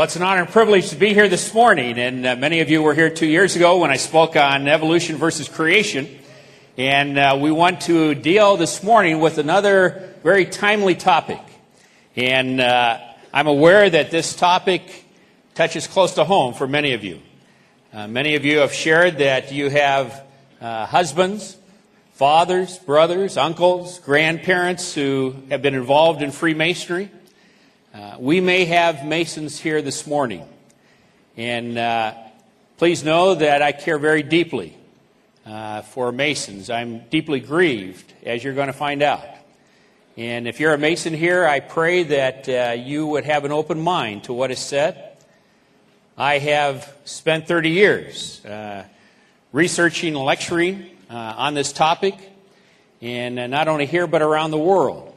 Well, it's an honor and privilege to be here this morning, and many of you were here 2 years ago when I spoke on evolution versus creation, and we want to deal this morning with another very timely topic, and I'm aware that this topic touches close to home for many of you. Many of you have shared that you have husbands, fathers, brothers, uncles, grandparents who have been involved in Freemasonry. We may have Masons here this morning, and please know that I care very deeply for Masons. I'm deeply grieved, as you're going to find out. And if you're a Mason here, I pray that you would have an open mind to what is said. I have spent 30 years researching and lecturing on this topic, and not only here but around the world.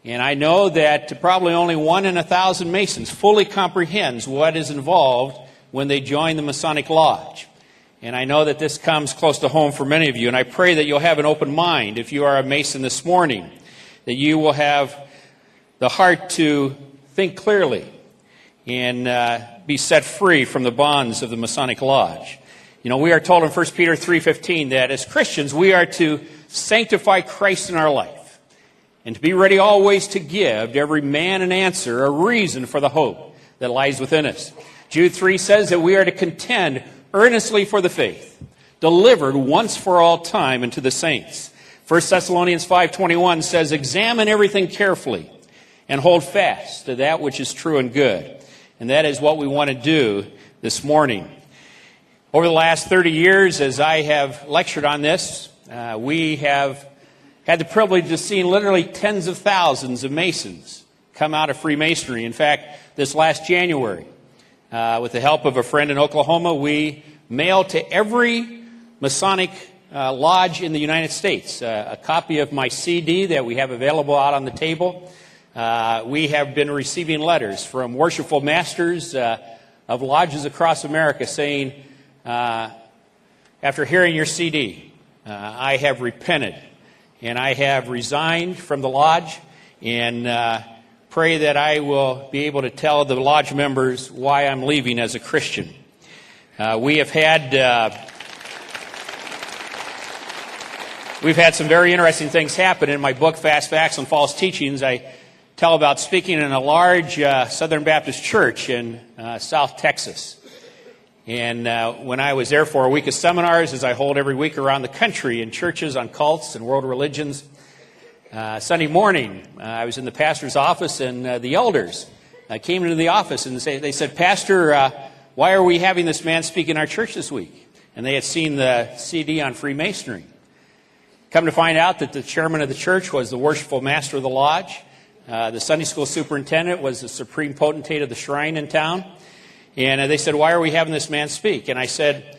And I know that probably only 1 in 1,000 Masons fully comprehends what is involved when they join the Masonic Lodge. And I know that this comes close to home for many of you. And I pray that you'll have an open mind if you are a Mason this morning, that you will have the heart to think clearly and be set free from the bonds of the Masonic Lodge. You know, we are told in 1 Peter 3:15 that as Christians we are to sanctify Christ in our life, and to be ready always to give to every man an answer, a reason for the hope that lies within us. Jude 3 says that we are to contend earnestly for the faith, delivered once for all time unto the saints. 1 Thessalonians 5:21 says, examine everything carefully and hold fast to that which is true and good. And that is what we want to do this morning. Over the last 30 years, as I have lectured on this, we have had the privilege of seeing literally tens of thousands of Masons come out of Freemasonry. In fact, this last January, with the help of a friend in Oklahoma, we mailed to every Masonic lodge in the United States a copy of my CD that we have available out on the table. We have been receiving letters from worshipful masters of lodges across America saying, after hearing your CD, I have repented. And I have resigned from the lodge, and pray that I will be able to tell the lodge members why I'm leaving as a Christian. We've had some very interesting things happen. In my book, Fast Facts and False Teachings, I tell about speaking in a large Southern Baptist church in South Texas. And when I was there for a week of seminars, as I hold every week around the country in churches on cults and world religions, Sunday morning I was in the pastor's office, and the elders came into the office and they said, Pastor, why are we having this man speak in our church this week? And they had seen the CD on Freemasonry. Come to find out that the chairman of the church was the worshipful master of the lodge. The Sunday school superintendent was the supreme potentate of the shrine in town. And they said, why are we having this man speak? And I said,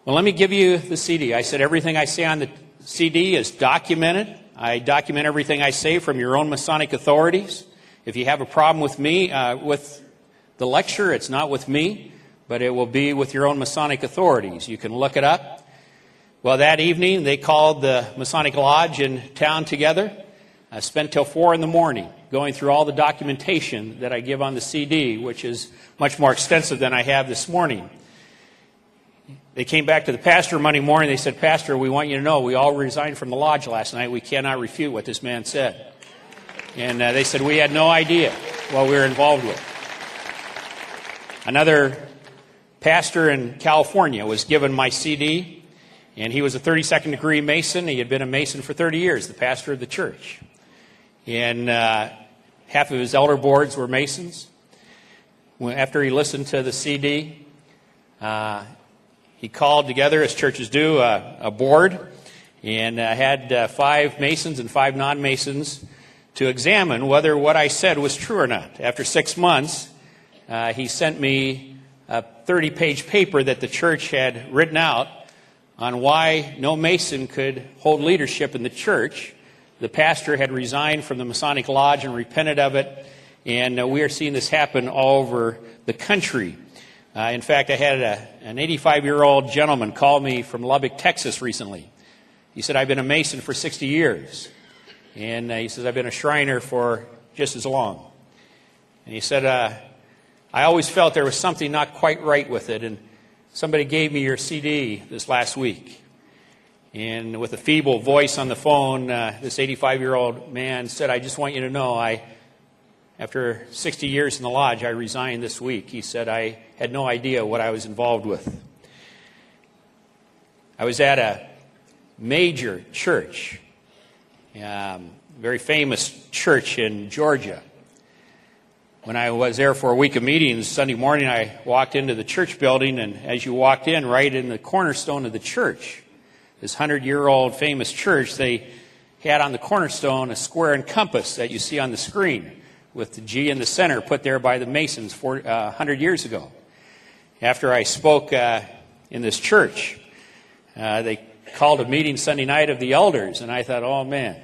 well, let me give you the CD. I said, everything I say on the CD is documented. I document everything I say from your own Masonic authorities. If you have a problem with me, with the lecture, it's not with me, but it will be with your own Masonic authorities. You can look it up. Well, that evening, they called the Masonic Lodge in town together. I spent till 4 in the morning going through all the documentation that I give on the CD, which is much more extensive than I have this morning. They came back to the pastor Monday morning. They said, Pastor, we want you to know we all resigned from the lodge last night. We cannot refute what this man said. And they said, we had no idea what we were involved with. Another pastor in California was given my CD, and he was a 32nd degree Mason. He had been a Mason for 30 years, the pastor of the church. And half of his elder boards were Masons. After he listened to the CD, he called together, as churches do, a board, and had 5 Masons and 5 non-Masons to examine whether what I said was true or not. After 6 months, he sent me a 30-page paper that the church had written out on why no Mason could hold leadership in the church. The pastor had resigned from the Masonic Lodge and repented of it, and we are seeing this happen all over the country. In fact, I had an 85-year-old gentleman call me from Lubbock, Texas recently. He said, I've been a Mason for 60 years. And he says, I've been a Shriner for just as long. And he said, I always felt there was something not quite right with it, and somebody gave me your CD this last week. And with a feeble voice on the phone, this 85-year-old man said, I just want you to know, after 60 years in the lodge, I resigned this week. He said, I had no idea what I was involved with. I was at a major church, very famous church in Georgia. When I was there for a week of meetings, Sunday morning I walked into the church building, and as you walked in, right in the cornerstone of the church, this 100-year-old famous church, they had on the cornerstone a square and compass that you see on the screen with the G in the center put there by the Masons 100 years ago. After I spoke in this church, they called a meeting Sunday night of the elders, and I thought, oh man,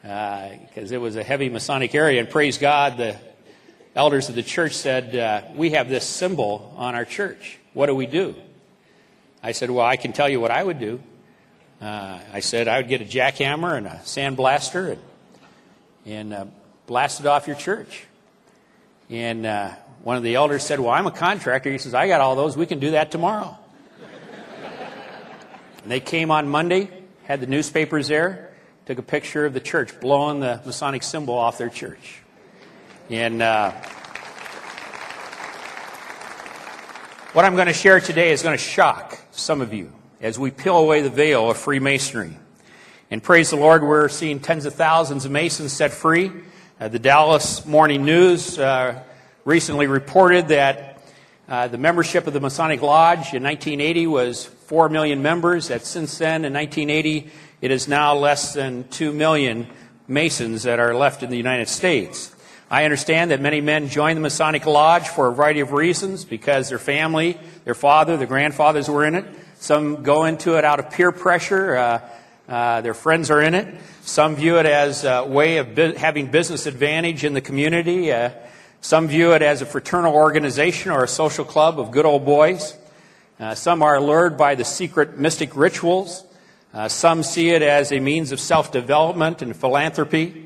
because it was a heavy Masonic area, and praise God, the elders of the church said, we have this symbol on our church. What do we do? I said, well, I can tell you what I would do. I said I would get a jackhammer and a sandblaster and blast it off your church. And one of the elders said, well, I'm a contractor. He says, I got all those. We can do that tomorrow. And they came on Monday, had the newspapers there, took a picture of the church blowing the Masonic symbol off their church. And what I'm going to share today is going to shock some of you as we peel away the veil of Freemasonry. And praise the Lord, we're seeing tens of thousands of Masons set free. The Dallas Morning News recently reported that the membership of the Masonic Lodge in 1980 was 4 million members. That since then, in 1980, it is now less than 2 million Masons that are left in the United States. I understand that many men join the Masonic Lodge for a variety of reasons, because their family, their father, their grandfathers were in it. Some go into it out of peer pressure. Their friends are in it. Some view it as a way of having business advantage in the community. Some view it as a fraternal organization or a social club of good old boys. Some are allured by the secret mystic rituals. Some see it as a means of self-development and philanthropy.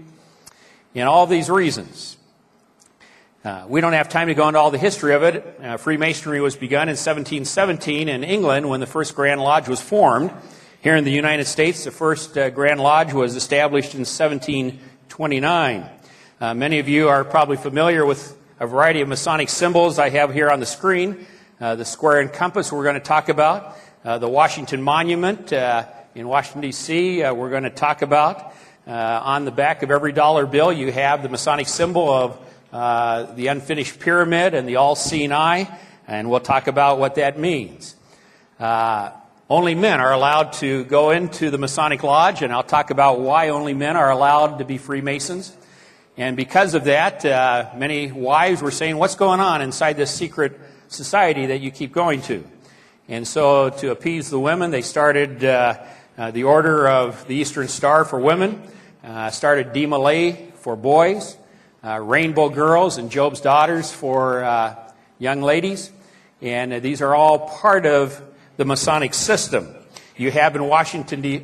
And all these reasons. We don't have time to go into all the history of it. Freemasonry was begun in 1717 in England when the first Grand Lodge was formed. Here in the United States, the first Grand Lodge was established in 1729. Many of you are probably familiar with a variety of Masonic symbols I have here on the screen. The square and compass we're going to talk about. The Washington Monument in Washington, D.C. We're going to talk about. On the back of every dollar bill you have the Masonic symbol of the unfinished pyramid and the all-seeing eye, and we'll talk about what that means. Only men are allowed to go into the Masonic Lodge, and I'll talk about why only men are allowed to be Freemasons. And because of that, many wives were saying, what's going on inside this secret society that you keep going to? And so to appease the women, they started the Order of the Eastern Star for women, started D. Malay for boys, Rainbow Girls and Job's Daughters for young ladies. And these are all part of the Masonic system. You have in Washington, D.C.,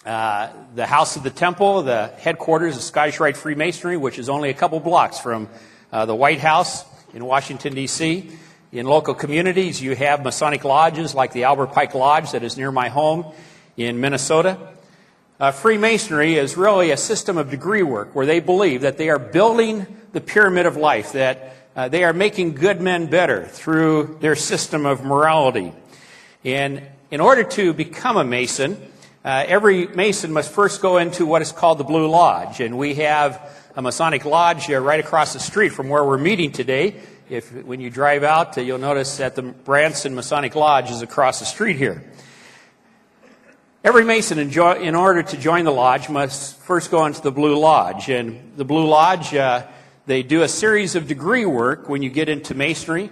the House of the Temple, the headquarters of Scottish Rite Freemasonry, which is only a couple blocks from the White House in Washington, D.C. In local communities, you have Masonic lodges like the Albert Pike Lodge that is near my home in Minnesota. Freemasonry is really a system of degree work where they believe that they are building the pyramid of life, that they are making good men better through their system of morality. And in order to become a Mason, every Mason must first go into what is called the Blue Lodge. And we have a Masonic Lodge right across the street from where we're meeting today. When you drive out, you'll notice that the Branson Masonic Lodge is across the street here. Every Mason, in order to join the Lodge, must first go into the Blue Lodge. And the Blue Lodge, they do a series of degree work when you get into Masonry,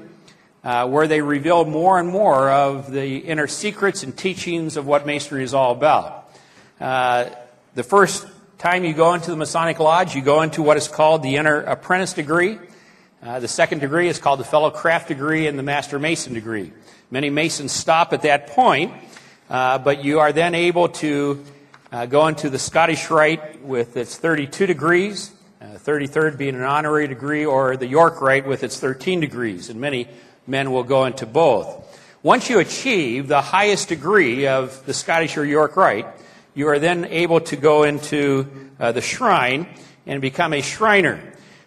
where they reveal more and more of the inner secrets and teachings of what Masonry is all about. The first time you go into the Masonic Lodge, you go into what is called the Inner Apprentice degree. The second degree is called the Fellow Craft degree and the Master Mason degree. Many Masons stop at that point, but you are then able to go into the Scottish Rite with its 32 degrees, 33rd being an honorary degree, or the York Rite with its 13 degrees, and many men will go into both. Once you achieve the highest degree of the Scottish or York Rite, you are then able to go into the shrine and become a Shriner,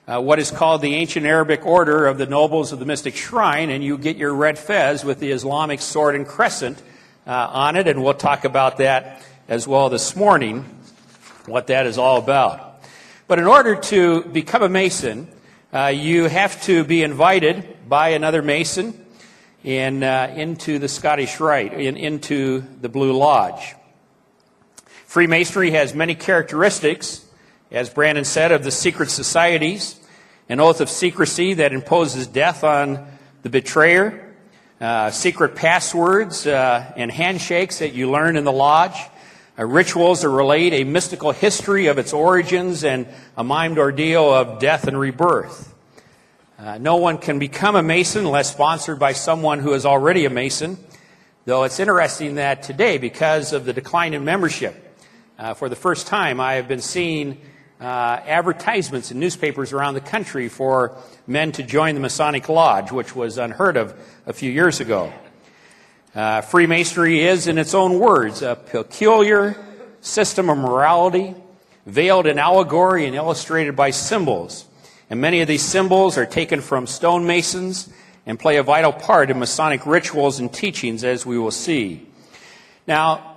what is called the ancient Arabic order of the nobles of the mystic shrine, and you get your red fez with the Islamic sword and crescent on it, and we'll talk about that as well this morning, what that is all about. But in order to become a Mason, you have to be invited by another Mason into the Scottish Rite, into the Blue Lodge. Freemasonry has many characteristics, as Brandon said, of the secret societies, an oath of secrecy that imposes death on the betrayer, secret passwords and handshakes that you learn in the lodge, rituals that relate a mystical history of its origins, and a mimed ordeal of death and rebirth. No one can become a Mason unless sponsored by someone who is already a Mason, though it's interesting that today, because of the decline in membership, for the first time I have been seeing advertisements in newspapers around the country for men to join the Masonic Lodge, which was unheard of a few years ago. Freemasonry is, in its own words, a peculiar system of morality, veiled in allegory and illustrated by symbols. And many of these symbols are taken from stonemasons and play a vital part in Masonic rituals and teachings, as we will see. Now,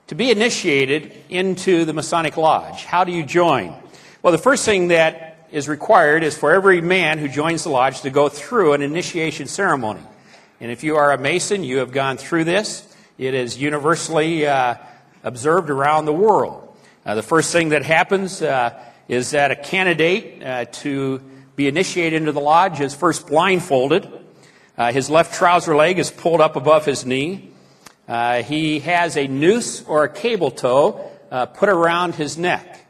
to be initiated into the Masonic Lodge, how do you join? Well, the first thing that is required is for every man who joins the lodge to go through an initiation ceremony. And if you are a Mason, you have gone through this. It is universally observed around the world. The first thing that happens is that a candidate to be initiated into the lodge is first blindfolded. His left trouser leg is pulled up above his knee. He has a noose or a cable tow put around his neck.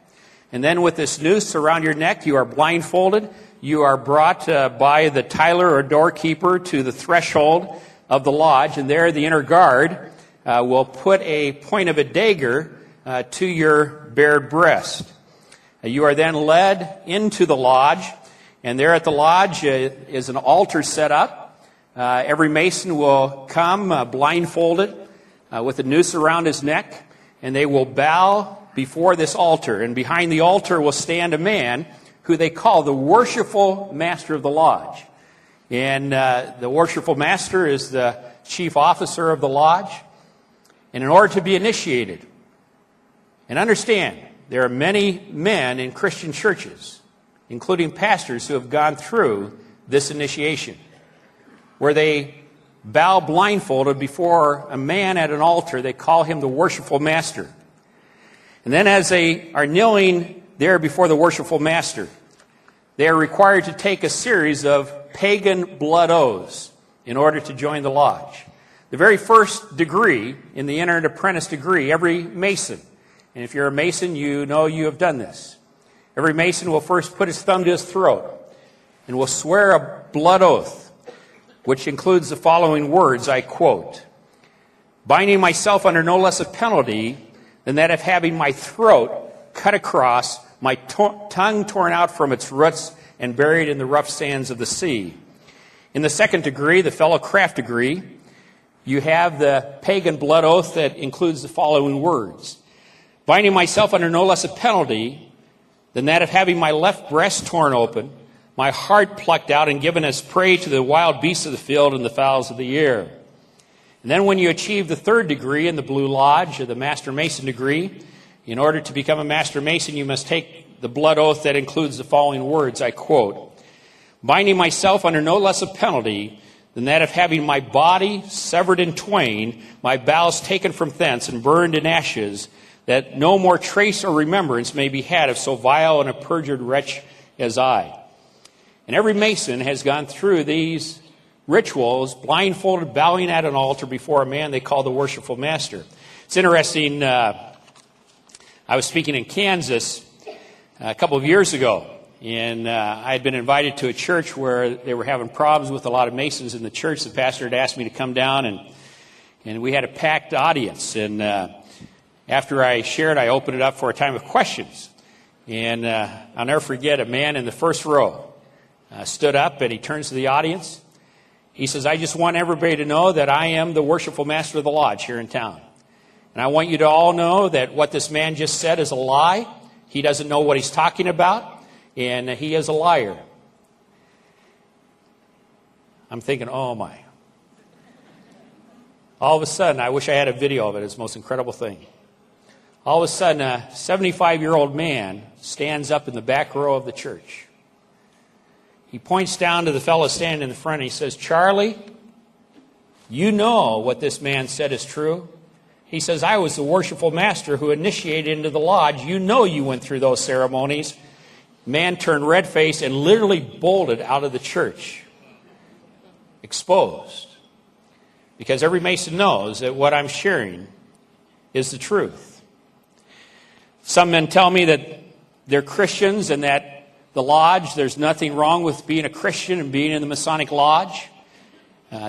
And then with this noose around your neck, you are blindfolded. You are brought by the tiler or doorkeeper to the threshold of the lodge, and there the inner guard will put a point of a dagger to your bared breast. You are then led into the lodge, and there at the lodge is an altar set up. Every Mason will come blindfolded with a noose around his neck, and they will bow before this altar. And behind the altar will stand a man who they call the worshipful master of the lodge. And the worshipful master is the chief officer of the lodge. And in order to be initiated, and understand, there are many men in Christian churches, including pastors, who have gone through this initiation, where they bow blindfolded before a man at an altar. They call him the worshipful master. And then as they are kneeling there before the worshipful master, they are required to take a series of pagan blood oaths in order to join the lodge. The very first degree in the entered apprentice degree, every Mason, and if you're a Mason, you know you have done this. Every Mason will first put his thumb to his throat and will swear a blood oath, which includes the following words, I quote, "Binding myself under no less a penalty than that of having my throat cut across, my tongue torn out from its roots and buried in the rough sands of the sea." In the second degree, the fellow craft degree, you have the pagan blood oath that includes the following words: "Binding myself under no less a penalty than that of having my left breast torn open, my heart plucked out and given as prey to the wild beasts of the field and the fowls of the air." And then when you achieve the third degree in the Blue Lodge, or the Master Mason degree, in order to become a Master Mason, you must take the blood oath that includes the following words, I quote, "Binding myself under no less a penalty than that of having my body severed in twain, my bowels taken from thence and burned in ashes, that no more trace or remembrance may be had of so vile and a perjured wretch as I." And every Mason has gone through these rituals, blindfolded, bowing at an altar before a man they call the worshipful master. It's interesting, I was speaking in Kansas a couple of years ago, and I had been invited to a church where they were having problems with a lot of Masons in the church. The pastor had asked me to come down, and we had a packed audience. And after I shared, I opened it up for a time of questions. And I'll never forget a man in the first row stood up and he turns to the audience. He says, I just want everybody to know that I am the worshipful master of the lodge here in town. And I want you to all know that what this man just said is a lie. He doesn't know what he's talking about, and he is a liar. I'm thinking, oh my. All of a sudden, I wish I had a video of it. It's the most incredible thing. All of a sudden, a 75-year-old man stands up in the back row of the church. He points down to the fellow standing in the front and he says, Charlie, you know what this man said is true. He says, I was the worshipful master who initiated into the lodge. You know you went through those ceremonies. Man turned red-faced and literally bolted out of the church. Exposed. Because every Mason knows that what I'm sharing is the truth. Some men tell me that they're Christians and that the lodge, there's nothing wrong with being a Christian and being in the Masonic Lodge.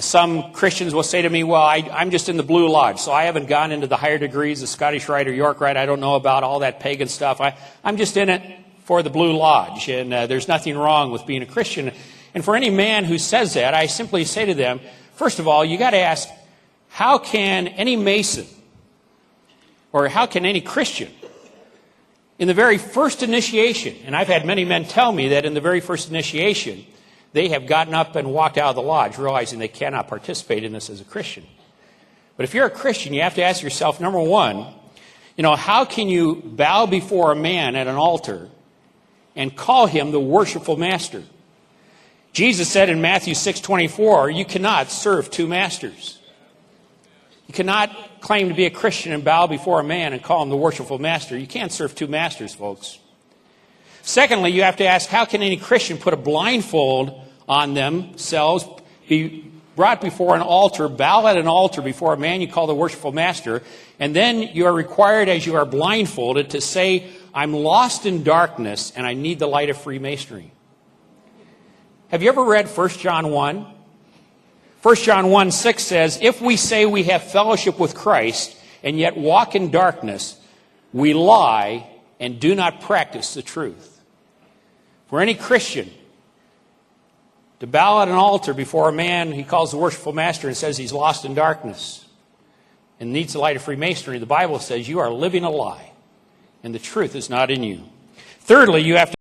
Some Christians will say to me, well, I'm just in the Blue Lodge, so I haven't gone into the higher degrees, the Scottish Rite or York Rite. I don't know about all that pagan stuff. I'm just in it for the Blue Lodge, and there's nothing wrong with being a Christian. And for any man who says that, I simply say to them, first of all, you got to ask, how can any Mason or how can any Christian in the very first initiation, and I've had many men tell me that in the very first initiation, they have gotten up and walked out of the lodge realizing they cannot participate in this as a Christian. But if you're a Christian, you have to ask yourself, number one, how can you bow before a man at an altar and call him the worshipful master? Jesus said in Matthew 6:24, you cannot serve two masters. You cannot claim to be a Christian and bow before a man and call him the worshipful master. You can't serve two masters, folks. Secondly, you have to ask, how can any Christian put a blindfold on themselves, be brought before an altar, bow at an altar before a man you call the worshipful master, and then you are required, as you are blindfolded, to say, I'm lost in darkness and I need the light of Freemasonry. Have you ever read 1 John 1? 1 John 1:6 says, if we say we have fellowship with Christ and yet walk in darkness, we lie and do not practice the truth. For any Christian to bow at an altar before a man he calls the worshipful master and says he's lost in darkness and needs the light of Freemasonry, the Bible says you are living a lie and the truth is not in you. Thirdly, you have to